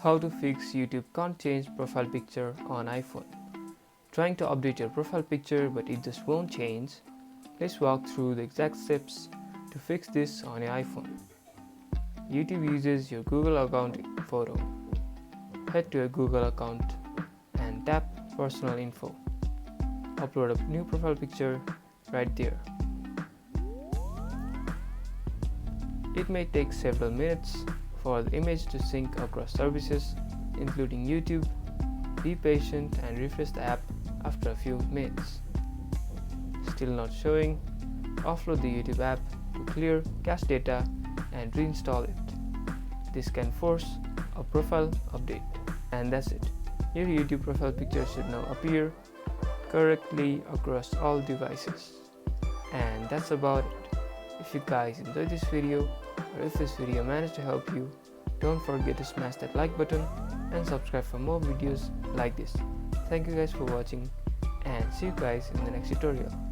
How to fix YouTube can't change profile picture on iPhone. Trying to update your profile picture but it just won't change? Let's walk through the exact steps to fix this on your iPhone. YouTube uses your Google account photo. Head to your Google account and tap Personal Info. Upload a new profile picture right there. It may take several minutes for the image to sync across services, including YouTube. Be patient and refresh the app after a few minutes. Still not showing? Offload the YouTube app to clear cache data and reinstall it. This can force a profile update. And that's it. Your YouTube profile picture should now appear correctly across all devices. And that's about it. If you guys enjoyed this video, or if this video managed to help you, don't forget to smash that like button and subscribe for more videos like this. Thank you guys for watching and see you guys in the next tutorial.